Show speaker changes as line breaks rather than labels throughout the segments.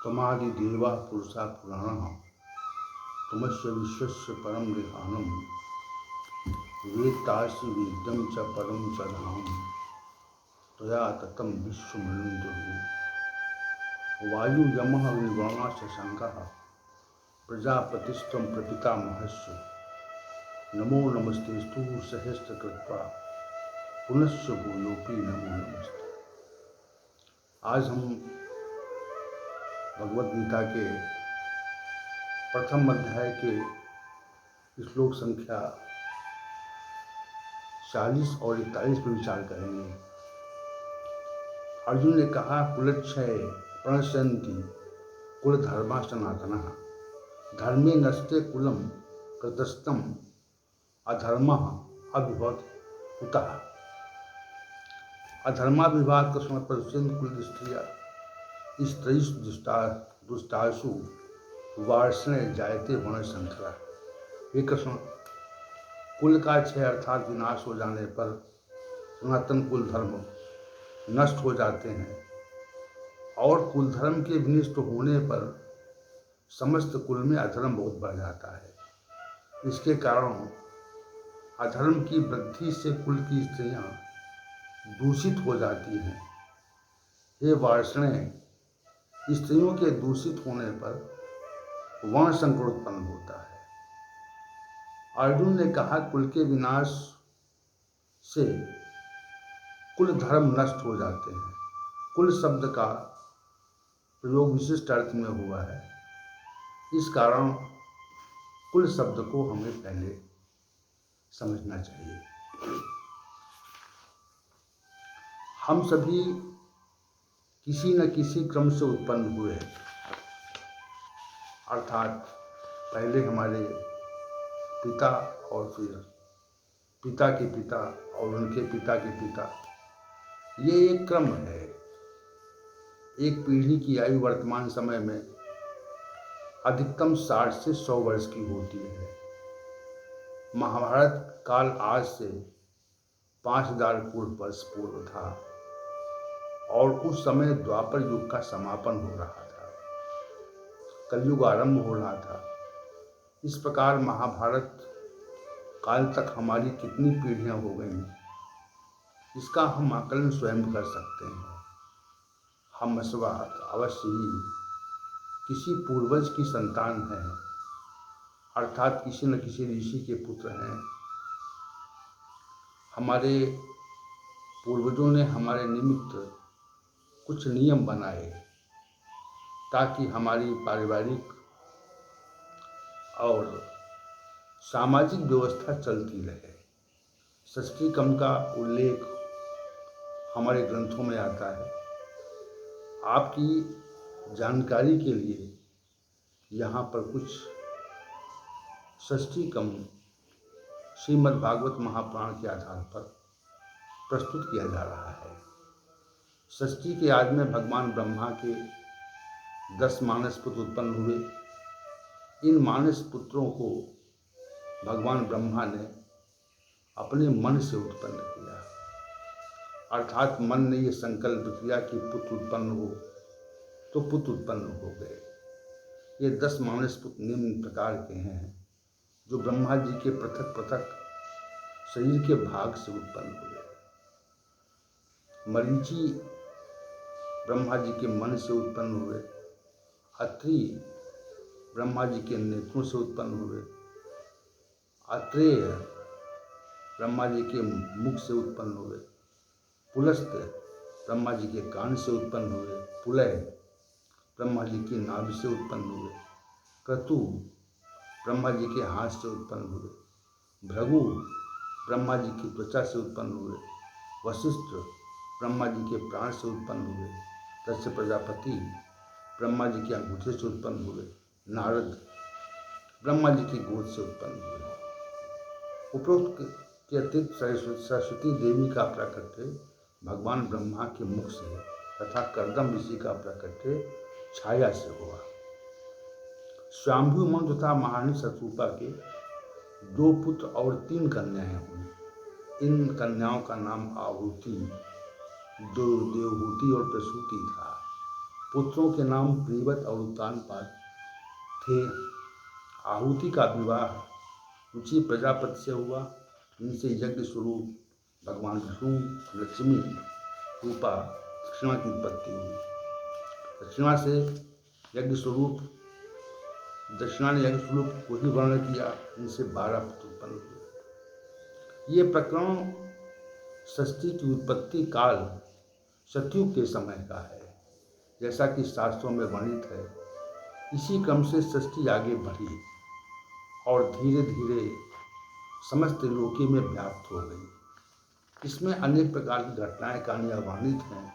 त्वमादि देवा पुरुषा पुराणः त्वमस्य विश्वस्य परम निधानम् वेत्तासि वेद्यं च परम च धाम त्वया ततं विश्वमनन्तरुः वायु यमः विवर्णा शशाङ्कः प्रजापतिस्त्वं प्रपितामहस्य नमो नमस्तेस्तु सहस्रकृत्वा पुनश्च भूयोऽपि नमो नमस्ते। आज हम भगवद गीता के प्रथम अध्याय के श्लोक संख्या 40 और 41 पर विचार करेंगे। अर्जुन ने कहा, कुलक्षय प्रणश्यन्ति कुल धर्मा सनातनः धर्मे नस्ते कुलम कृतस्तम अधर्मः अभिभवत् कुतः। अधर्माभिवाद का समय प्रश्यन्ति कुल स्त्रियः दुष्टासु वार्ष्णे जायते वर्ण संकरा। हे कृष्ण, कुल का क्षय अर्थात विनाश हो जाने पर सनातन कुल धर्म नष्ट हो जाते हैं और कुल धर्म के विनिष्ट होने पर समस्त कुल में अधर्म बहुत बढ़ जाता है। इसके कारण अधर्म की वृद्धि से कुल की स्त्रियां दूषित हो जाती हैं। हे वार्ष्णे, स्त्रियों के दूषित होने पर वर्ण संकट उत्पन्न होता है। अर्जुन ने कहा, कुल के विनाश से कुल धर्म नष्ट हो जाते हैं। कुल शब्द का प्रयोग विशिष्ट अर्थ में हुआ है, इस कारण कुल शब्द को हमें पहले समझना चाहिए। हम सभी किसी न किसी क्रम से उत्पन्न हुए हैं, अर्थात पहले हमारे पिता और फिर पिता के पिता और उनके पिता के पिता। ये एक क्रम है। एक पीढ़ी की आयु वर्तमान समय में अधिकतम 60 से 100 वर्ष की होती है। महाभारत काल आज से 5000 वर्ष पूर्व था और उस समय द्वापर युग का समापन हो रहा था, कलयुग आरंभ हो रहा था। इस प्रकार महाभारत काल तक हमारी कितनी पीढ़ियां हो गई, इसका हम आकलन स्वयं कर सकते हैं। हम अवश्य ही किसी पूर्वज की संतान हैं, अर्थात किसी न किसी ऋषि के पुत्र हैं। हमारे पूर्वजों ने हमारे निमित्त कुछ नियम बनाए ताकि हमारी पारिवारिक और सामाजिक व्यवस्था चलती रहे। षष्ठी क्रम का उल्लेख हमारे ग्रंथों में आता है। आपकी जानकारी के लिए यहाँ पर कुछ षष्ठी क्रम श्रीमद् भागवत महापुराण के आधार पर प्रस्तुत किया जा रहा है। षष्ठी के आदि में भगवान ब्रह्मा के 10 मानस पुत्र उत्पन्न हुए। इन मानस पुत्रों को भगवान ब्रह्मा ने अपने मन से उत्पन्न किया, अर्थात मन ने यह संकल्प किया कि पुत्र उत्पन्न हो तो पुत्र उत्पन्न हो गए। ये 10 मानस पुत्र निम्न प्रकार के हैं जो ब्रह्मा जी के पृथक पृथक शरीर के भाग से उत्पन्न हुए। मरीचि ब्रह्मा जी के मन से उत्पन्न हुए, अत्रि ब्रह्मा जी के नेत्रों से उत्पन्न हुए, अत्रेय ब्रह्मा जी के मुख से उत्पन्न हुए, पुलस्त ब्रह्मा जी के कान से उत्पन्न हुए, पुलय ब्रह्मा जी की नाभि से उत्पन्न हुए, क्रतु ब्रह्मा जी के हाथ से उत्पन्न हुए, भृगु ब्रह्मा जी की त्वचा से उत्पन्न हुए, वशिष्ठ ब्रह्मा जी के प्राण से उत्पन्न हुए, दक्ष प्रजापति ब्रह्मा जी के अंगूठे से उत्पन्न हुए, नारद ब्रह्मा जी की गोद से उत्पन्न हुए। उपरोक्त के अतिरिक्त सरस्वती देवी का प्राकट्य भगवान ब्रह्मा के मुख से तथा कर्दम ऋषि का प्राकट्य छाया से हुआ। स्वयंभू मनु तथा महारानी शतरूपा के 2 पुत्र और 3 कन्याएं हुई। इन कन्याओं का नाम आहुति, देवहूति और प्रसूति था। पुत्रों के नाम प्रियव्रत और उत्तानपाद थे। आहुति का विवाह रुचि प्रजापति से हुआ। इनसे यज्ञ स्वरूप भगवान विष्णु, लक्ष्मी रूपा दक्षिणा की उत्पत्ति हुई। दक्षिणा से यज्ञ स्वरूप दक्षिणा ने यज्ञ स्वरूप को ही वर्णन किया। इनसे 12 पुत्र उत्पन्न हुए। ये प्रकरण षष्ठी की उत्पत्ति काल सतयुग के समय का है, जैसा कि शास्त्रों में वर्णित है। इसी क्रम से षष्ठी आगे बढ़ी और धीरे धीरे समस्त लोके में व्याप्त हो गई। इसमें अनेक प्रकार की घटनाएं कहानियां वर्णित हैं।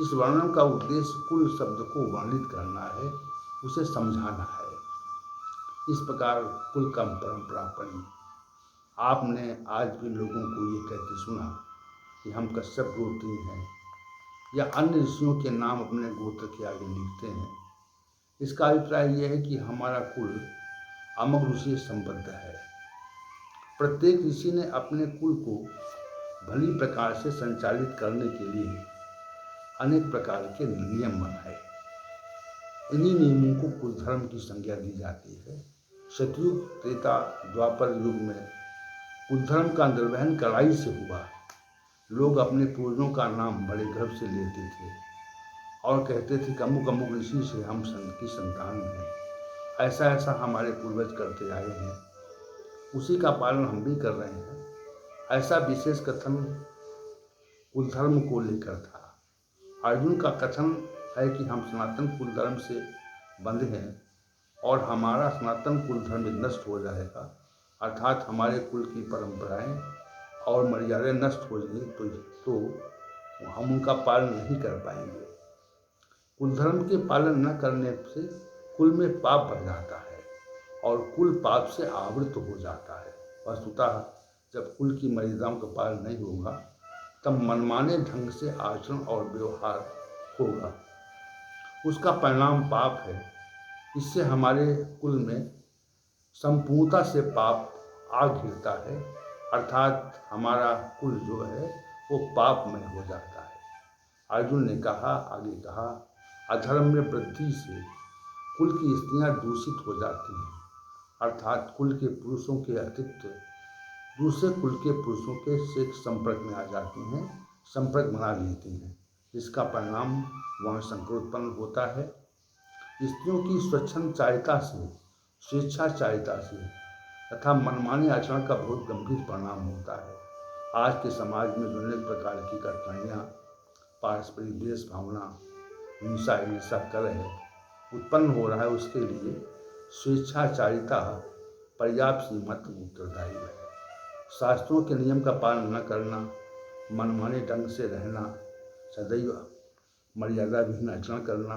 इस वर्णन का उद्देश्य कुल शब्द को वर्णित करना है, उसे समझाना है। इस प्रकार कुल का परंपरा पड़ी। आपने आज भी लोगों को ये कहते सुना कि हम कश्यप गोत्री हैं, या अन्य ऋषियों के नाम अपने गोत्र के आगे लिखते हैं। इसका अभिप्राय यह है कि हमारा कुल अमर ऋषि से संबद्ध है। प्रत्येक ऋषि ने अपने कुल को भली प्रकार से संचालित करने के लिए अनेक प्रकार के नियम बनाए। इन्हीं नियमों को कुल धर्म की संज्ञा दी जाती है। सतयुग, त्रेता, द्वापर युग में कुल धर्म का निर्वहन कड़ाई से हुआ। लोग अपने पूर्वजों का नाम बड़े गर्व से लेते थे और कहते थे कि अमुक अमुक ऋषि से हम संत की संतान हैं। ऐसा ऐसा हमारे पूर्वज करते आए हैं, उसी का पालन हम भी कर रहे हैं। ऐसा विशेष कथन कुल धर्म को लेकर था। अर्जुन का कथन है कि हम सनातन कुल धर्म से बंधे हैं और हमारा सनातन कुल धर्म नष्ट हो जाएगा, अर्थात हमारे कुल की परंपराएं और मर्यादाएं नष्ट हो जाएंगी तो हम उनका पालन नहीं कर पाएंगे। कुल धर्म के पालन न करने से कुल में पाप बढ़ जाता है और कुल पाप से आवृत हो जाता है। वस्तुतः जब कुल की मर्यादाओं का पालन नहीं होगा तब मनमाने ढंग से आचरण और व्यवहार होगा, उसका परिणाम पाप है। इससे हमारे कुल में संपूर्णता से पाप आ घिरता है, अर्थात हमारा कुल जो है वो पापमय हो जाता है। अर्जुन ने आगे कहा, अधर्म में वृद्धि से कुल की स्त्रियां दूषित हो जाती हैं, अर्थात कुल के पुरुषों के अतिरिक्त दूसरे कुल के पुरुषों के से संपर्क में आ जाती हैं, संपर्क बना लेती हैं, जिसका परिणाम वर्ण संकर उत्पन्न होता है। स्त्रियों की स्वच्छंदचारिता से, स्वेच्छाचारिता से तथा मनमाने आचरण का बहुत गंभीर परिणाम होता है। आज के समाज में जो अनेक प्रकार की कठिनाइयाँ, पारस्परिक द्वेष भावना, हिंसा, ईर्षा, कलह उत्पन्न हो रहा है, उसके लिए स्वेच्छाचारिता पर्याप्त सीमा तक उत्तरदायी है। शास्त्रों के नियम का पालन न करना, मनमाने ढंग से रहना, सदैव मर्यादा विहीन आचरण करना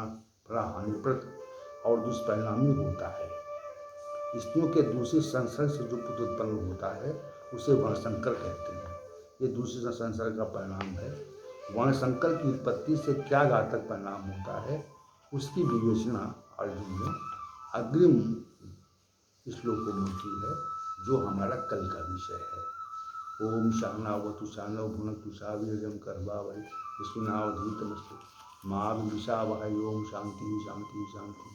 बड़ा हानिप्रद और दुष्परिणामी होता है। स्त्रियों के दूसरे संसर्ग से जो पुत्र उत्पन्न होता है उसे वर्णशंकर कहते हैं। ये दूसरे संसर्ग का परिणाम है। वर्णशंकर की उत्पत्ति से क्या घातक परिणाम होता है, उसकी विवेचना अर्जुन ने अग्रिम श्लोकों में की है, जो हमारा कल का विषय है। ओम शानावतु शानौ भुनक्तु सावीर्यं कर्वावहै विष्णुनावधीतमस्तु मा विद्विषावहै। ओम शांति शांति शांति।